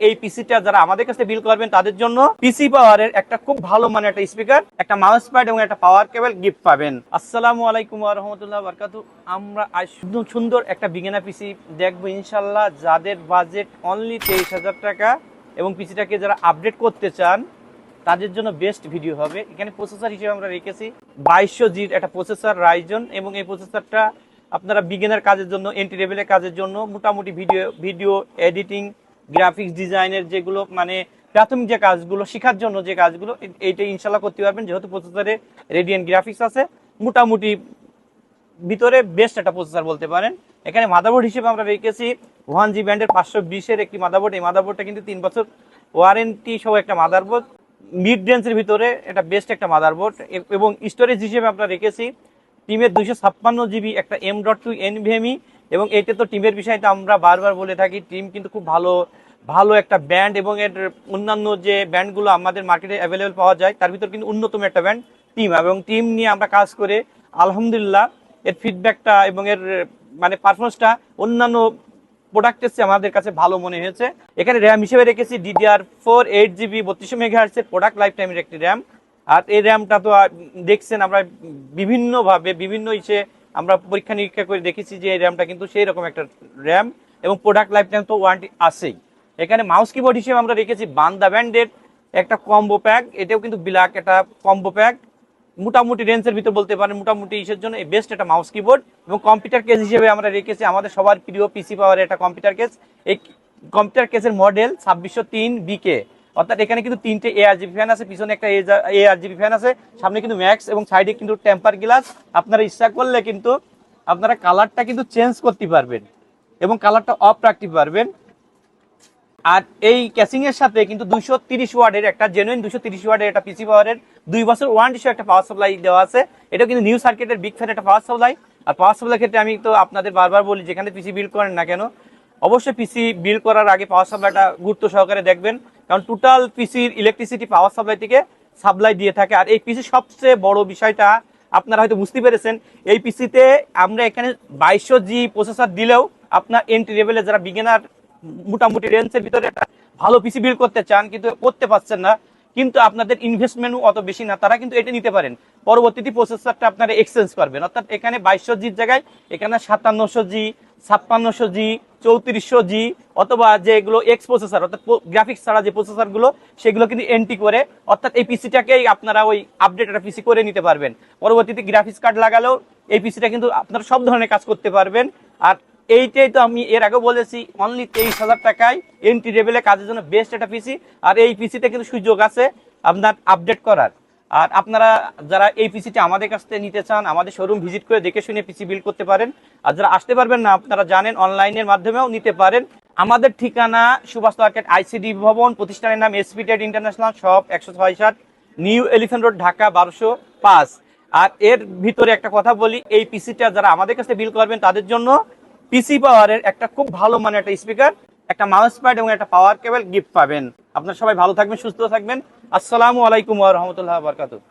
এই পিসিটা যারা আমাদের কাছে বিল করবেন তাদের জন্য পিসি পাওয়ারের একটা খুব ভালো মানের একটা স্পিকার, একটা মাউস প্যাড এবং একটা পাওয়ার কেবল গিফট পাবেন। আসসালামু আলাইকুম ওয়া রাহমাতুল্লাহি ওয়া বারাকাতুহু। আমরা আজ সুন্দর একটা বিগিনার পিসি দেখবো ইনশাআল্লাহ, যাদের বাজেট অনলি 23,000 টাকা এবং পিসিটাকে যারা আপডেট করতে চান তাদের জন্য বেস্ট ভিডিও হবে। এখানে প্রসেসর হিসেবে আমরা রেখেছি 2200G একটা প্রসেসর রাইজন, এবং এই প্রসেসরটা আপনারা বিগিনার কাজের জন্য, এন্ট্রি লেভেলের কাজের জন্য, মোটামুটি ভিডিও এডিটিং, গ্রাফিক্স ডিজাইনের যেগুলো মানে প্রাথমিক যে কাজগুলো শেখার জন্য যে কাজগুলো এইটা ইনশাল্লাহ করতে পারবেন, যেহেতু প্রসেসরে রেডিয়েন্ট গ্রাফিক্স আছে। মোটামুটি ভিতরে বেস্ট একটা প্রসেসর বলতে পারেন। এখানে মাদারবোর্ড হিসেবে আমরা রেখেছি 1G ব্যান্ডের 520-এর একটি মাদারবোর্ড। এই মাদারবোর্ডটা কিন্তু 3 বছর ওয়ারেন্টি সহ একটা মাদারবোর্ড, মিড রেঞ্জের ভিতরে এটা বেস্ট একটা মাদারবোর্ড। এবং স্টোরেজ হিসেবে আমরা রেখেছি টিমের 256GB একটা M.2 NVMe, এবং এটা তো টিমের বিষয়টা আমরা বারবার বলে থাকি, টিম কিন্তু খুব ভালো একটা ব্যান্ড, এবং এর অন্যান্য যে ব্যান্ডগুলো আমাদের মার্কেটে অ্যাভেলেবেল পাওয়া যায় তার ভিতর কিন্তু অন্যতম একটা ব্যান্ড টিম। এবং টিম নিয়ে আমরা কাজ করে আলহামদুলিল্লাহ এর ফিডব্যাকটা এবং এর মানে পারফরমেন্সটা অন্যান্য প্রোডাক্টের চেয়ে আমাদের কাছে ভালো মনে হয়েছে। এখানে র্যাম হিসেবে রেখেছি DDR4 8GB 32 MHz এর প্রোডাক্ট লাইফ টাইমের একটি র্যাম। আর এই র্যামটা তো দেখছেন আমরা বিভিন্ন ইসে আমরা পরীক্ষা নিরীক্ষা করে দেখেছি যে এই র্যামটা কিন্তু সেই রকম একটা র্যাম, এবং প্রোডাক্ট লাইফ টাইম তো ওয়ারেন্টি আছেই। এখানে মাউস কিবোর্ড হিসেবে আমরা রেখেছি বান্দা ব্যান্ডের একটা কম্বো প্যাক, এটাও কিন্তু ব্ল্যাক একটা কম্বো প্যাক, মোটামুটি রেঞ্জের ভিতর বলতে পারেন, মোটামুটি ইসের জন্য বেস্ট একটা মাউস কিবোর্ড। এবং কম্পিউটার কেস হিসেবে আমরা রেখেছি আমাদের সবার প্রিয় পিসি পাওয়ারের একটা কম্পিউটার কেস। এই কম্পিউটার কেসের মডেল 2603BK, অর্থাৎ এখানে কিন্তু 3টে ARGB ফ্যান আছে, পিছনে একটা ARGB ফ্যান আছে, সামনে কিন্তু ম্যাক্স, এবং সাইডে কিন্তু টেম্পার গ্লাস। আপনারা ইচ্ছা করলে কিন্তু আপনারা কালারটা কিন্তু চেঞ্জ করতে পারবেন এবং কালারটা অফ রাখতে পারবেন। আর এই ক্যাসিং এর সাথে কিন্তু 230 ওয়াটের একটা জেনুইন 230 ওয়াটের একটা পিসি পাওয়ারের 2 বছর ওয়ারেন্টি সহ একটা পাওয়ার সাপ্লাই দেওয়া আছে। এটা কিন্তু নিউ সার্কিটের বিগ ফ্যান একটা পাওয়ার সাপ্লাই। আর পাওয়ার সাপ্লাই ক্ষেত্রে আমি তো আপনাদের বারবার বলি, যেখানে পিসি বিল্ড করেন না কেন অবশ্যই পিসি বিল্ড করার আগে পাওয়ার সাপ্লাইটা গুরুত্ব সহকারে দেখবেন, কারণ টোটাল পিসির ইলেকট্রিসিটি পাওয়ার সাপ্লাই থেকে সাপ্লাই দিয়ে থাকে। আর এই পিসির সবচেয়ে বড় বিষয়টা আপনারা হয়তো বুঝতে পেরেছেন, এই পিসিতে আমরা এখানে 2200G প্রসেসর দিলেও আপনার এন্ট্রি লেভেলে যারা বিগিনার মোটামুটি রেঞ্জের ভিতরে একটা ভালো পিসি বিল্ড করতে চান কিন্তু করতে পারছেন না, কিন্তু আপনাদের ইনভেস্টমেন্টও অত বেশি না, তারা কিন্তু এটা নিতে পারেন। পরবর্তীতে প্রসেসরটা আপনারা এক্সচেঞ্জ করবেন, অর্থাৎ এখানে 2200Gর জায়গায় এখানে 5700G, 5600G, 3400G, অথবা যেগুলো এক্স প্রসেসর অর্থাৎ গ্রাফিক্স ছাড়া যে প্রসেসরগুলো সেগুলো কিন্তু এন্ট্রি করে, অর্থাৎ এই পিসিটাকেই আপনারা ওই আপডেট একটা পিসি করে নিতে পারবেন। পরবর্তীতে গ্রাফিক্স কার্ড লাগালেও এই পিসিটা কিন্তু আপনারা সব ধরনের কাজ করতে পারবেন। আর এইটাই তো আমি এর আগে বলেছি, অনলি 23,000 টাকায় এন্ট্রি লেভেলে কাজের জন্য বেস্ট একটা পিসি। আর এই পিসিতে কিন্তু সুযোগ আছে আপনার আপডেট করার। আর আপনারা যারা এই পিসিটা আমাদের কাছ থেকে নিতে চান আমাদের শোরুম ভিজিট করে দেখে শুনে পিসি বিল্ড করতে পারেন। আর যারা আসতে পারবেন না আপনারা জানেন অনলাইনের মাধ্যমেও নিতে পারেন। আমাদের ঠিকানা সুভাষ মার্কেট ICD ভবন, প্রতিষ্ঠানের নাম SP trade international, shop 167, new elephant road, Dhaka 1205। আর এর ভিতরে একটা কথা বলি, এই পিসিটা যারা আমাদের কাছে বিল করবেন তাদের জন্য পিসি পাওয়ারের একটা খুব ভালো মানের একটা স্পিকার, একটা মাউস প্যাড এবং একটা পাওয়ার কেবল গিফট পাবেন। আপনারা সবাই ভালো থাকবেন, সুস্থ থাকবেন। আসসালামু আলাইকুম ওয়া রাহমাতুল্লাহি ওয়া বারাকাতুহু।